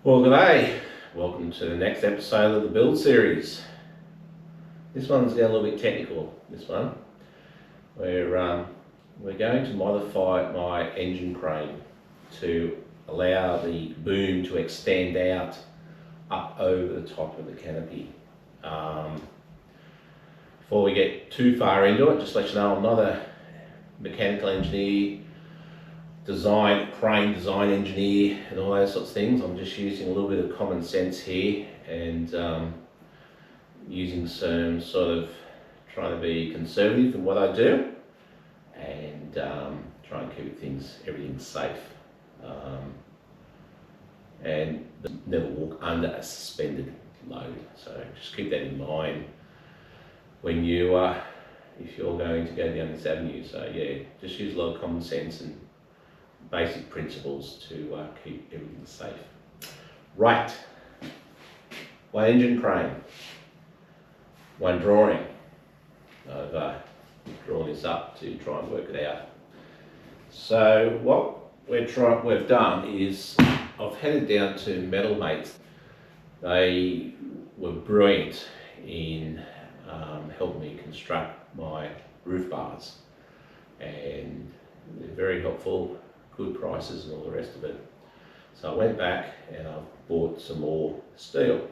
Well, g'day. Welcome to the next episode of the build series. This one's getting a little bit technical. This one, we're going to modify my engine crane to allow the boom to extend out up over the top of the canopy. Before we get too far into it, just to let you know, I'm not a mechanical engineer, crane design engineer and all those sorts of things. I'm just using a little bit of common sense here and using some sort of trying to be conservative in what I do and try and keep everything safe and never walk under a suspended load. So just keep that in mind when you if you're going to go down this avenue. So yeah, just use a lot of common sense and basic principles to keep everything safe. Right, one engine crane, one drawing. I've drawn this up to try and work it out. So what we've done is I've headed down to Metal Mates. They were brilliant in helping me construct my roof bars, and they're very helpful. Good prices and all the rest of it. So I went back and I've bought some more steel.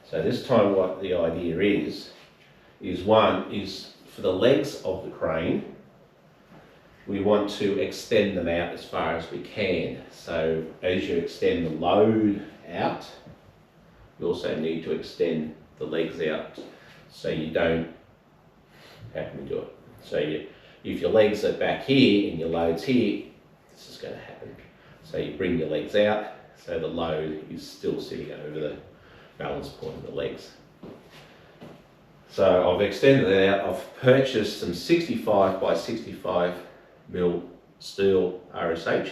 So this time what the idea is for the legs of the crane, we want to extend them out as far as we can. So as you extend the load out, you also need to extend the legs out so you don't, how can we do it? So if your legs are back here and your load's here, this is going to happen. So you bring your legs out so the load is still sitting over the balance point of the legs. So I've extended it out. I've purchased some 65 by 65 mil steel RSH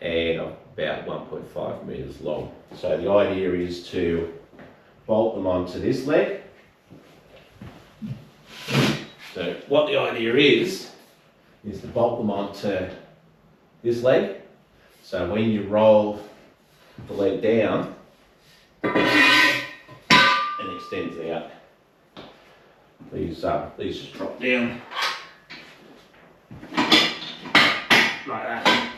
and about 1.5 meters long. So the idea is to bolt them onto this leg. So what the idea is to bolt them onto this leg. So when you roll the leg down, it extends out. These just drop down like that.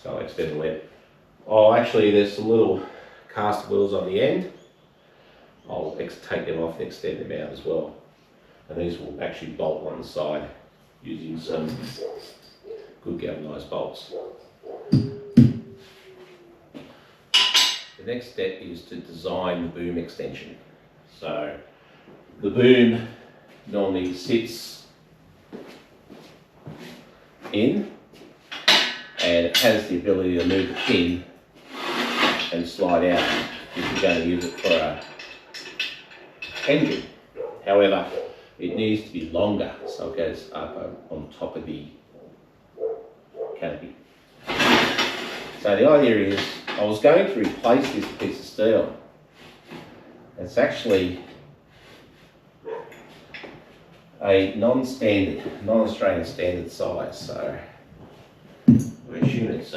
So I'll extend the leg. Oh, actually, there's some little cast wheels on the end. I'll take them off and extend them out as well. And these will actually bolt on the side using some good galvanised bolts. The next step is to design the boom extension. So the boom normally sits in and it has the ability to move the pin and slide out if you're going to use it for a engine. However, it needs to be longer, so it goes up on top of the canopy. So the idea is, I was going to replace this piece of steel. It's actually a non-Australian standard size, so I assume it's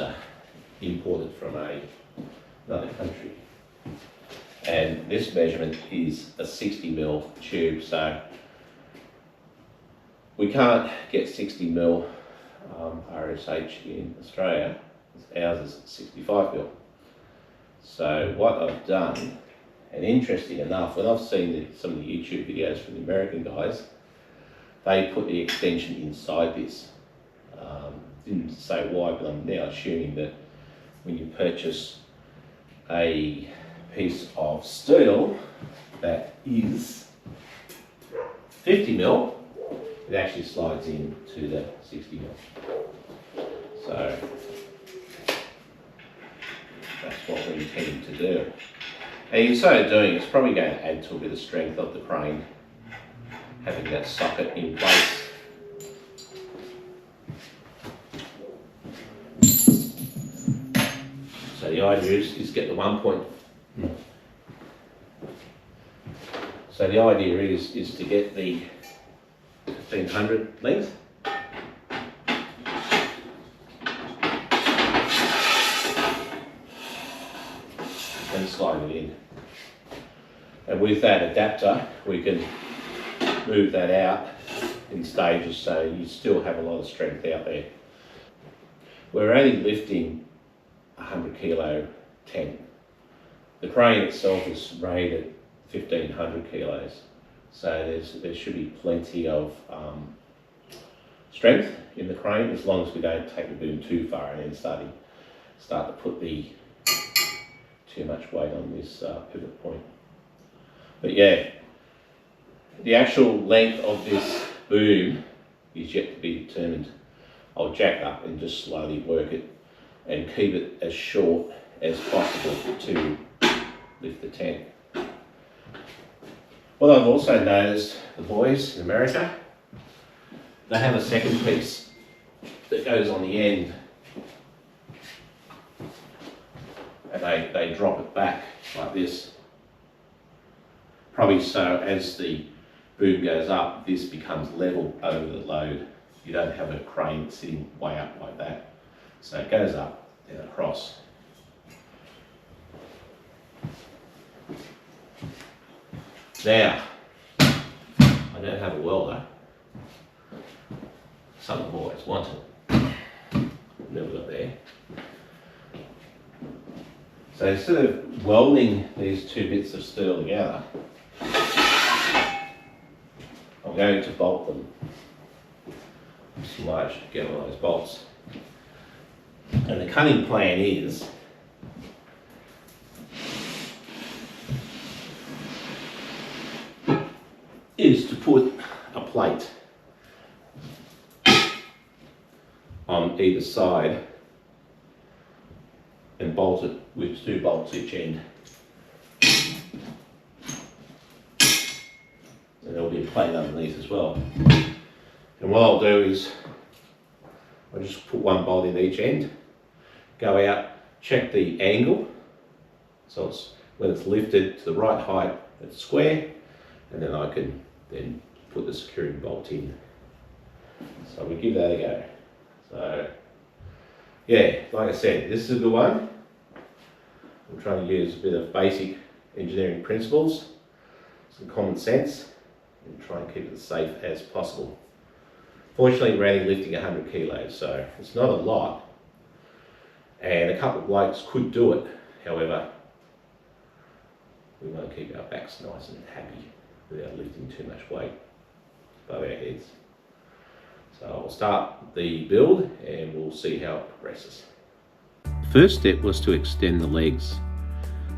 imported from another country. And this measurement is a 60 mil tube, so we can't get 60 mil RSH in Australia. Ours is 65 mil. So what I've done, and interesting enough, when I've seen some of the YouTube videos from the American guys, they put the extension inside this. Didn't say why, but I'm now assuming that when you purchase a piece of steel that is 50 mil, it actually slides into the 60 mil. So that's what we're intending to do. And in so doing, it's probably going to add to a bit of strength of the crane, having that socket in place. So the idea is get the 1 point. So the idea is to get the 1500 length. slide it in. And with that adapter, we can move that out in stages so you still have a lot of strength out there. We're only lifting 100 kilo tent. The crane itself is rated 1500 kilos, so there should be plenty of strength in the crane, as long as we don't take the boom too far and then start to put too much weight on this pivot point. But yeah, the actual length of this boom is yet to be determined. I'll jack up and just slowly work it and keep it as short as possible to lift the tent. What I've also noticed, the boys in America, they have a second piece that goes on the end, and they drop it back like this. Probably so as the boom goes up, this becomes level over the load. You don't have a crane sitting way up like that. So it goes up and across. Now, I don't have a welder. Something I've always wanted. Never got there. So instead of welding these two bits of steel together, I'm going to bolt them. Some large galvanised bolts. And the cunning plan is to put a plate on either side and bolt it with 2 bolts each end. And there'll be a plate underneath as well. And what I'll do is I'll just put 1 bolt in each end, go out, check the angle, so it's when it's lifted to the right height, it's square, and then I can then put the security bolt in. So we give that a go. So yeah, like I said, this is a good one. I'm trying to use a bit of basic engineering principles, some common sense, and try and keep it as safe as possible. Fortunately, we're only lifting 100 kilos, so it's not a lot. And a couple of blokes could do it. However, we want to keep our backs nice and happy without lifting too much weight above our heads. So I'll start the build and we'll see how it progresses. The first step was to extend the legs.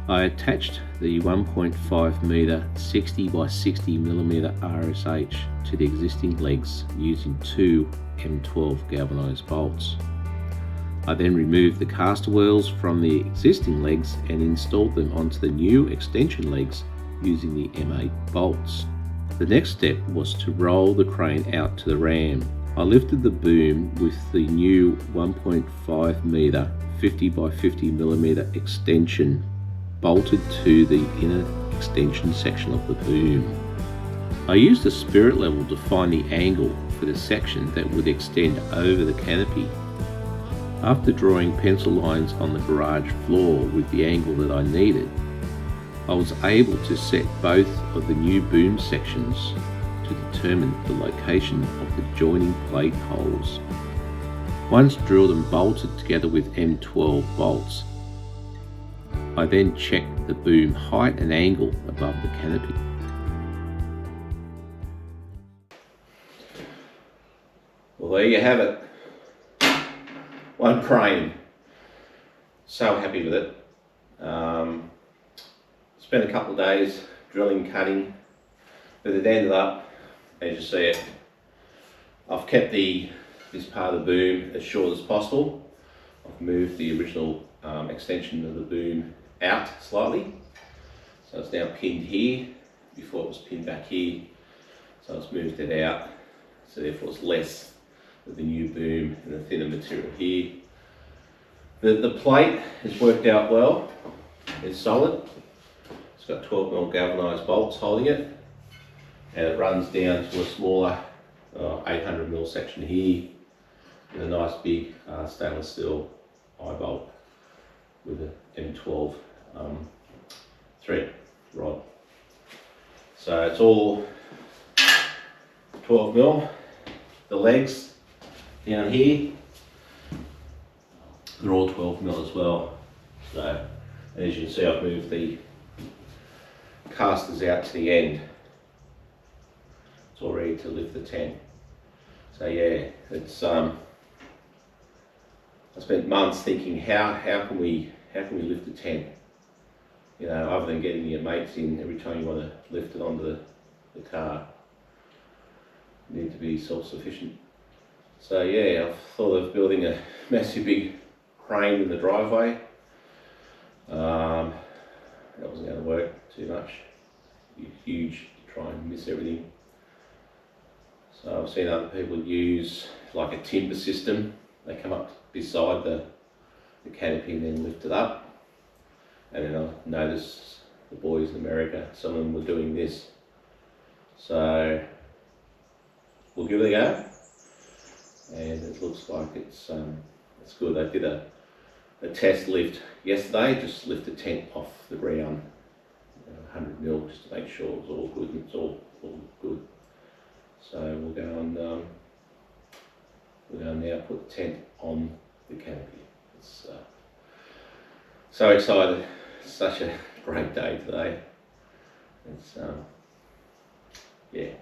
I attached the 1.5 metre 60 by 60 millimetre RSH to the existing legs using 2 M12 galvanised bolts. I then removed the caster wheels from the existing legs and installed them onto the new extension legs using the M8 bolts. The next step was to roll the crane out to the ram. I lifted the boom with the new 1.5 metre 50 by 50 millimetre extension bolted to the inner extension section of the boom. I used a spirit level to find the angle for the section that would extend over the canopy. After drawing pencil lines on the garage floor with the angle that I needed, I was able to set both of the new boom sections to determine the location of the joining plate holes. Once drilled and bolted together with M12 bolts, I then checked the boom height and angle above the canopy. Well, there you have it. One crane. So happy with it. Spent a couple of days drilling, cutting, but it ended up, as you see it, I've kept this part of the boom as short as possible. I've moved the original extension of the boom out slightly, so it's now pinned here. Before it was pinned back here, so it's moved it out, so therefore it's less of the new boom and the thinner material here. The plate has worked out well. It's solid. It's got 12mm galvanised bolts holding it, and it runs down to a smaller 800mm section here with a nice big stainless steel eye bolt with an M12 thread rod. So it's all 12 mil. The legs down here, they're all 12 mil as well. So as you can see, I've moved the casters out to the end. It's all ready to lift the tent. So yeah, it's I spent months thinking how can we lift the tent, you know, other than getting your mates in every time you want to lift it onto the car. You need to be self-sufficient. So yeah, I've thought of building a massive big crane in the driveway. That wasn't going to work too much. Huge, try and miss everything. So I've seen other people use like a timber system. They come up beside the canopy and then lift it up. And then I noticed the boys in America, some of them were doing this. So we'll give it a go. And it looks like it's good. I did a test lift yesterday, just lift the tent off the ground, 100 mil, just to make sure it was all good, and it's all good. So we'll go and now put the tent on the canopy. It's so excited. It's such a great day today. It's yeah.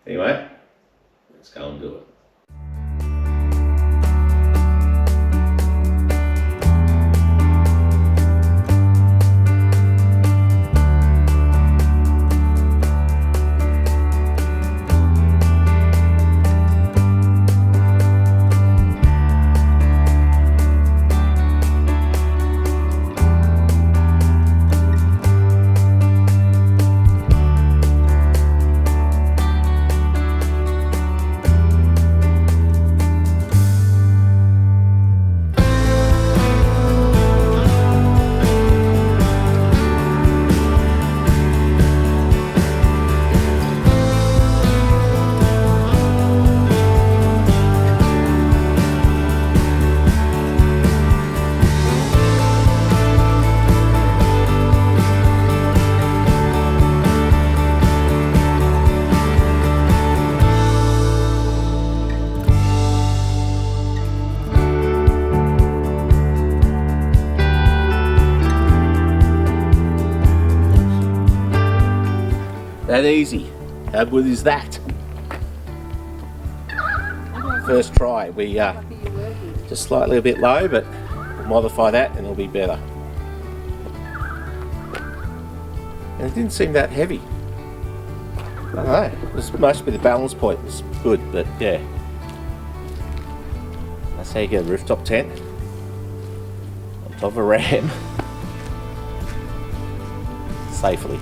Anyway, let's go and do it. That easy. How good is that? First try. We just slightly a bit low, but we'll modify that and it'll be better. And it didn't seem that heavy. I don't know. This must be the balance point. It's good, but yeah. That's how you get a rooftop tent on top of a ram safely.